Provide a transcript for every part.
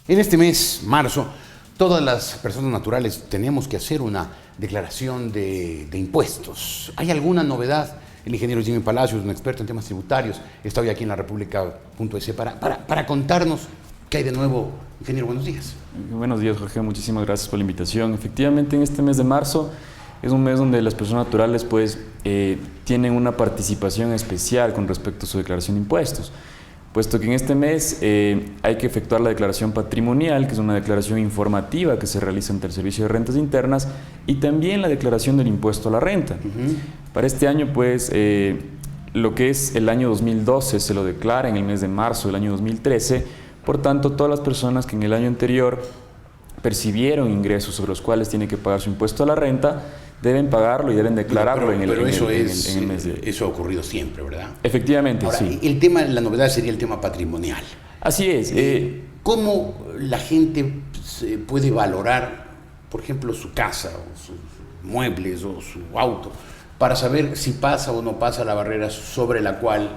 En este mes, marzo, todas las personas naturales tenemos que hacer una declaración de impuestos. ¿Hay alguna novedad? El ingeniero Jimmy Palacios, un experto en temas tributarios, está hoy aquí en la República.es para contarnos qué hay de nuevo. Ingeniero, buenos días. Buenos días, Jorge. Muchísimas gracias por la invitación. Efectivamente, en este mes de marzo es un mes donde las personas naturales tienen una participación especial con respecto a su declaración de impuestos, puesto que en este mes hay que efectuar la declaración patrimonial, que es una declaración informativa que se realiza ante el Servicio de Rentas Internas, y también la declaración del impuesto a la renta. Para este año, lo que es el año 2012 se lo declara en el mes de marzo del año 2013, por tanto, todas las personas que en el año anterior percibieron ingresos sobre los cuales tienen que pagar su impuesto a la renta, deben pagarlo y deben declararlo en el mes de... Eso ha ocurrido siempre, ¿verdad? Efectivamente, ahora, sí. La novedad sería el tema patrimonial. Así es. ¿Cómo la gente puede valorar, por ejemplo, su casa, o sus muebles, o su auto, para saber si pasa o no pasa la barrera sobre la cual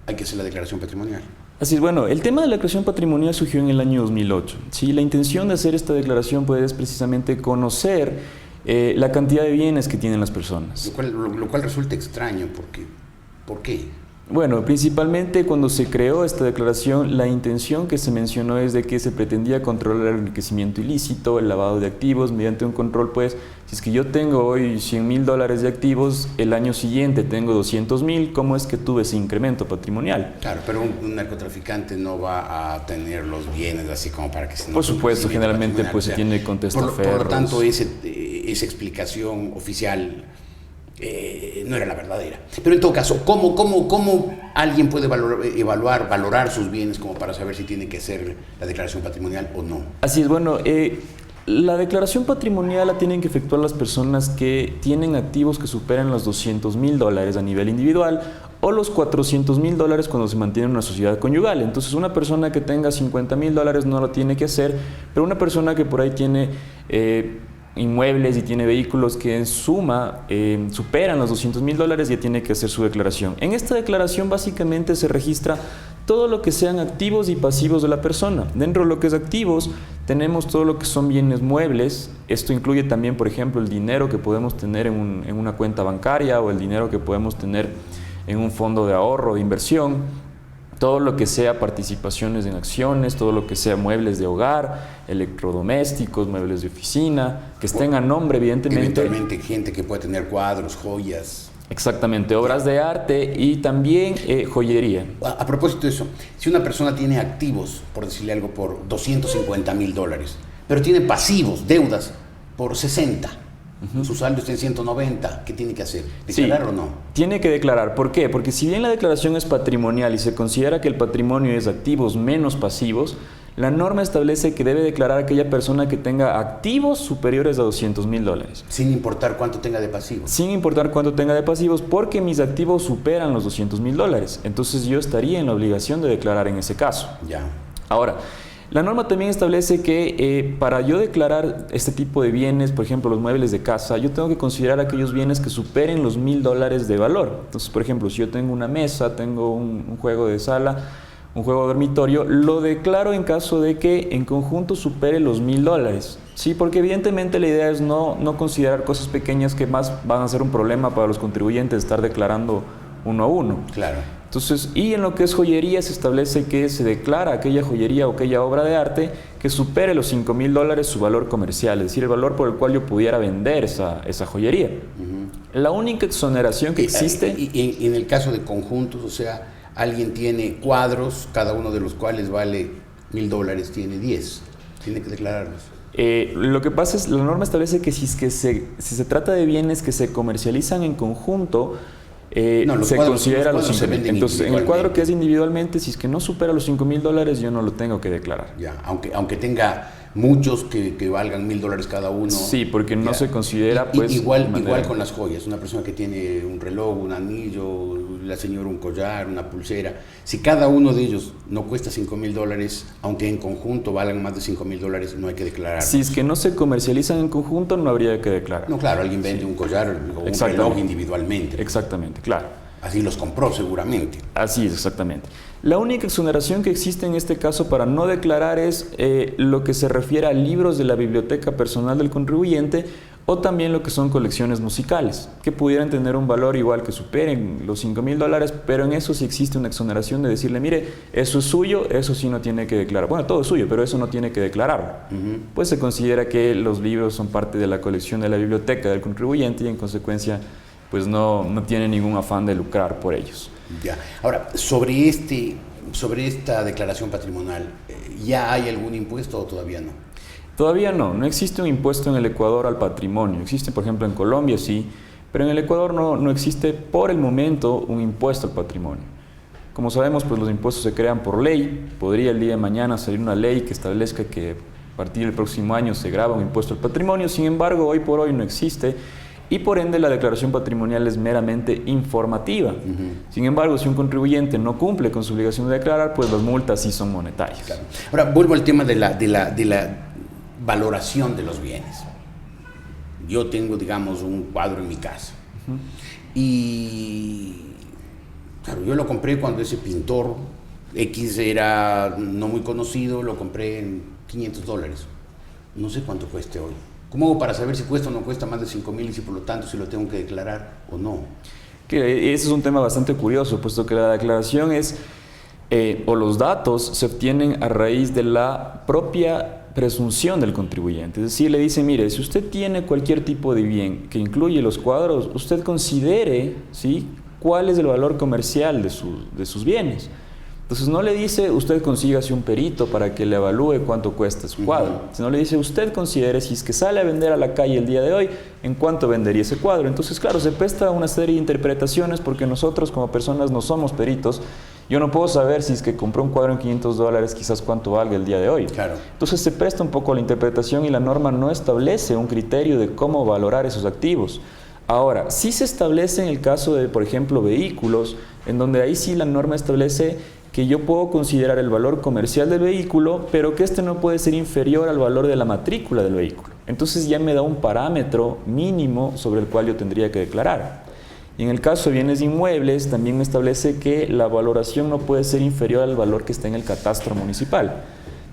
hay que hacer la declaración patrimonial? Así es, bueno, el tema de la declaración patrimonial surgió en el año 2008. ¿Sí? La intención de hacer esta declaración es precisamente conocer la cantidad de bienes que tienen las personas. Lo cual resulta extraño, porque ¿por qué? Bueno, principalmente cuando se creó esta declaración, la intención que se mencionó es de que se pretendía controlar el enriquecimiento ilícito, el lavado de activos, mediante un control, si es que yo tengo hoy $100,000 de activos, el año siguiente tengo 200,000, ¿cómo es que tuve ese incremento patrimonial? Claro, pero un narcotraficante no va a tener los bienes así como para que se... Por supuesto, generalmente se tiene con testaferros. Por lo tanto, esa explicación oficial no era la verdadera. Pero en todo caso, ¿cómo alguien puede valorar sus bienes como para saber si tiene que hacer la declaración patrimonial o no? Así es, bueno, la declaración patrimonial la tienen que efectuar las personas que tienen activos que superan los $200,000 a nivel individual o los $400,000 cuando se mantiene una sociedad conyugal. Entonces, una persona que tenga $50,000 no lo tiene que hacer, pero una persona que por ahí tiene inmuebles y tiene vehículos que en suma superan los $200,000 ya tiene que hacer su declaración. En esta declaración básicamente se registra todo lo que sean activos y pasivos de la persona. Dentro de lo que es activos tenemos todo lo que son bienes muebles. Esto incluye también, por ejemplo, el dinero que podemos tener en una cuenta bancaria o el dinero que podemos tener en un fondo de ahorro, de inversión. Todo lo que sea participaciones en acciones, todo lo que sea muebles de hogar, electrodomésticos, muebles de oficina, que estén a nombre, evidentemente. Eventualmente gente que puede tener cuadros, joyas. Exactamente, obras de arte y también joyería. A propósito de eso, si una persona tiene activos, por decirle algo, por $250,000, pero tiene pasivos, deudas, por 60, su saldo está en 190, ¿qué tiene que hacer? ¿Declarar o no? Tiene que declarar. ¿Por qué? Porque si bien la declaración es patrimonial y se considera que el patrimonio es activos menos pasivos, la norma establece que debe declarar aquella persona que tenga activos superiores a $200,000. Sin importar cuánto tenga de pasivos. Sin importar cuánto tenga de pasivos, porque mis activos superan los $200,000. Entonces yo estaría en la obligación de declarar en ese caso. Ya. Ahora, la norma también establece que para yo declarar este tipo de bienes, por ejemplo, los muebles de casa, yo tengo que considerar aquellos bienes que superen los $1,000 de valor. Entonces, por ejemplo, si yo tengo una mesa, tengo un juego de sala, un juego de dormitorio, lo declaro en caso de que en conjunto supere los $1,000. Sí, porque evidentemente la idea es no considerar cosas pequeñas que más van a ser un problema para los contribuyentes, estar declarando uno a uno. Claro. Entonces, y en lo que es joyería se establece que se declara aquella joyería o aquella obra de arte que supere los $5,000 su valor comercial, es decir, el valor por el cual yo pudiera vender esa joyería. La única exoneración que existe... Y en el caso de conjuntos, o sea, alguien tiene cuadros, cada uno de los cuales vale $1,000, tiene 10, tiene que declararlos. Lo que pasa es, la norma establece que si se trata de bienes que se comercializan en conjunto, se considera los 5,000. Entonces, en el cuadro que es individualmente, si es que no supera los $5,000, yo no lo tengo que declarar. Ya, aunque tenga muchos que valgan $1,000 cada uno. Sí, porque no se considera igual con las joyas. Una persona que tiene un reloj, un anillo, la señora un collar, una pulsera. Si cada uno de ellos no cuesta $5,000, aunque en conjunto valgan más de $5,000, no hay que declarar. Si es que no se comercializan en conjunto, no habría que declarar. No, claro, alguien vende un collar o un reloj individualmente. Exactamente, claro. Así los compró seguramente. Así es, exactamente. La única exoneración que existe en este caso para no declarar es lo que se refiere a libros de la biblioteca personal del contribuyente o también lo que son colecciones musicales, que pudieran tener un valor igual que superen los $5,000, pero en eso sí existe una exoneración de decirle, mire, eso es suyo, eso sí no tiene que declarar. Bueno, todo es suyo, pero eso no tiene que declararlo. Pues se considera que los libros son parte de la colección de la biblioteca del contribuyente y en consecuencia pues no tiene ningún afán de lucrar por ellos. Ya. Ahora, sobre esta declaración patrimonial, ¿ya hay algún impuesto o todavía no? Todavía no existe un impuesto en el Ecuador al patrimonio. Existe, por ejemplo, en Colombia sí, pero en el Ecuador no existe por el momento un impuesto al patrimonio. Como sabemos, pues los impuestos se crean por ley. Podría el día de mañana salir una ley que establezca que a partir del próximo año se grava un impuesto al patrimonio. Sin embargo, hoy por hoy no existe. Y por ende la declaración patrimonial es meramente informativa. Sin embargo, si un contribuyente no cumple con su obligación de declarar, pues las multas sí son monetarias. Claro. Ahora, vuelvo al tema de la valoración de los bienes. Yo tengo, digamos, un cuadro en mi casa. Y, claro, yo lo compré cuando ese pintor X era no muy conocido, lo compré en $500. No sé cuánto cueste hoy. ¿Cómo hago para saber si cuesta o no cuesta más de 5,000 y si por lo tanto si lo tengo que declarar o no? Que ese es un tema bastante curioso, puesto que la declaración es, o los datos se obtienen a raíz de la propia presunción del contribuyente. Es decir, le dice, mire, si usted tiene cualquier tipo de bien que incluye los cuadros, usted considere, ¿sí?, cuál es el valor comercial de sus bienes. Entonces no le dice, usted consígase un perito para que le evalúe cuánto cuesta su cuadro, sino le dice, usted considere si es que sale a vender a la calle el día de hoy, en cuánto vendería ese cuadro. Entonces, claro, se presta una serie de interpretaciones porque nosotros como personas no somos peritos. Yo no puedo saber si es que compré un cuadro en $500, quizás cuánto valga el día de hoy. Claro. Entonces se presta un poco a la interpretación y la norma no establece un criterio de cómo valorar esos activos. Ahora, sí se establece en el caso de, por ejemplo, vehículos, en donde ahí sí la norma establece que yo puedo considerar el valor comercial del vehículo, pero que este no puede ser inferior al valor de la matrícula del vehículo. Entonces ya me da un parámetro mínimo sobre el cual yo tendría que declarar. Y en el caso de bienes inmuebles, también me establece que la valoración no puede ser inferior al valor que está en el catastro municipal.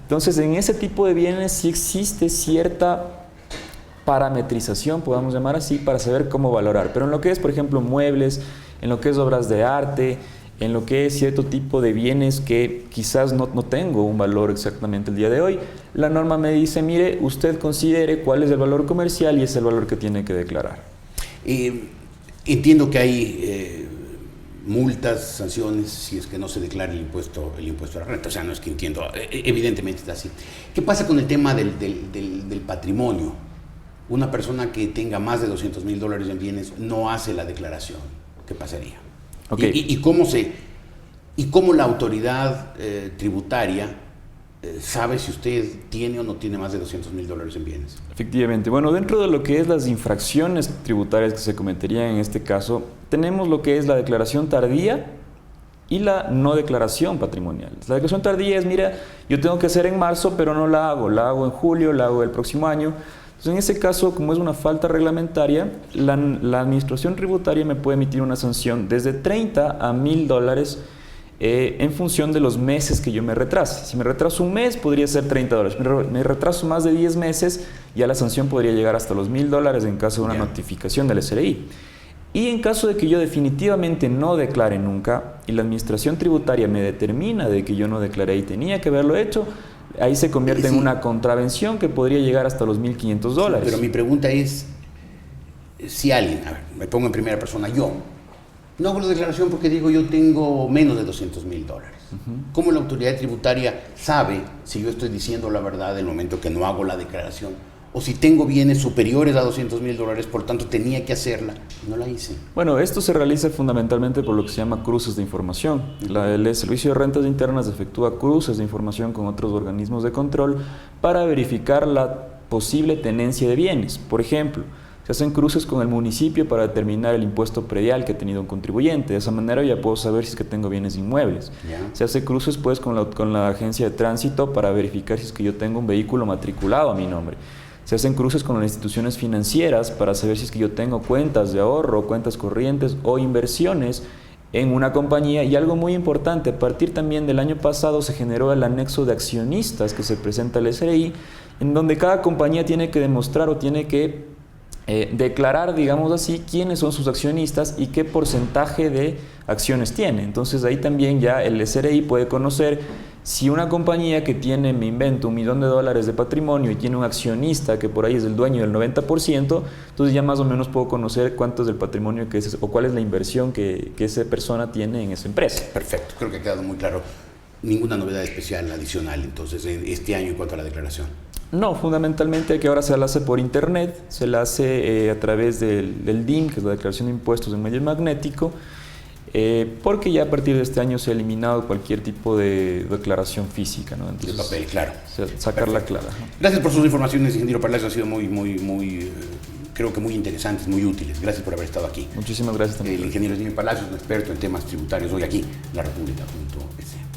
Entonces, en ese tipo de bienes sí existe cierta parametrización, podamos llamar así, para saber cómo valorar. Pero en lo que es, por ejemplo, muebles, en lo que es obras de arte, en lo que es cierto tipo de bienes que quizás no tengo un valor exactamente el día de hoy, la norma me dice, mire, usted considere cuál es el valor comercial y es el valor que tiene que declarar. Entiendo que hay multas, sanciones, si es que no se declara el impuesto a la renta. O sea, no es que entiendo, evidentemente está así. ¿Qué pasa con el tema del patrimonio? Una persona que tenga más de $200,000 en bienes no hace la declaración. ¿Qué pasaría? Okay. ¿Y cómo la autoridad tributaria sabe si usted tiene o no tiene más de $200,000 en bienes? Efectivamente. Bueno, dentro de lo que es las infracciones tributarias que se cometerían en este caso, tenemos lo que es la declaración tardía y la no declaración patrimonial. La declaración tardía es, mira, yo tengo que hacer en marzo, pero no la hago en julio, la hago el próximo año. Entonces, en ese caso, como es una falta reglamentaria, la administración tributaria me puede emitir una sanción desde 30 a $1,000 en función de los meses que yo me retrase. Si me retraso un mes, podría ser $30. Me retraso más de 10 meses, ya la sanción podría llegar hasta los $1,000 en caso de una notificación del SRI. Y en caso de que yo definitivamente no declare nunca y la administración tributaria me determina de que yo no declaré y tenía que haberlo hecho, ahí se convierte en una contravención que podría llegar hasta los $1,500. Sí, pero mi pregunta es, si alguien, a ver, me pongo en primera persona, yo no hago la declaración porque digo yo tengo menos de $200,000. ¿Cómo la autoridad tributaria sabe si yo estoy diciendo la verdad en el momento que no hago la declaración? O si tengo bienes superiores a $200,000, por tanto tenía que hacerla, no la hice. Bueno, esto se realiza fundamentalmente por lo que se llama cruces de información. El Servicio de Rentas Internas efectúa cruces de información con otros organismos de control para verificar la posible tenencia de bienes. Por ejemplo, se hacen cruces con el municipio para determinar el impuesto predial que ha tenido un contribuyente. De esa manera ya puedo saber si es que tengo bienes inmuebles. Se hace cruces pues con la agencia de tránsito para verificar si es que yo tengo un vehículo matriculado a mi nombre. Se hacen cruces con las instituciones financieras para saber si es que yo tengo cuentas de ahorro, cuentas corrientes o inversiones en una compañía. Y algo muy importante, a partir también del año pasado se generó el anexo de accionistas que se presenta al SRI, en donde cada compañía tiene que demostrar o tiene que declarar, digamos así, quiénes son sus accionistas y qué porcentaje de acciones tiene. Entonces ahí también ya el SRI puede conocer si una compañía que tiene, me invento, $1 millón de patrimonio y tiene un accionista que por ahí es el dueño del 90%, entonces ya más o menos puedo conocer cuánto es del patrimonio que es o cuál es la inversión que esa persona tiene en esa empresa. Perfecto, creo que ha quedado muy claro. Ninguna novedad especial adicional entonces este año en cuanto a la declaración. No, fundamentalmente que ahora se la hace por internet, se la hace a través del DIM, que es la Declaración de Impuestos en Medio Magnético, porque ya a partir de este año se ha eliminado cualquier tipo de declaración física, ¿no? Entonces, de papel, claro. Sacarla clara, ¿no? Gracias por sus informaciones, ingeniero Palacio, han sido creo que muy interesantes, muy útiles. Gracias por haber estado aquí. Muchísimas gracias también. El ingeniero Jimmy Palacios, un experto en temas tributarios, hoy aquí, en la República.es.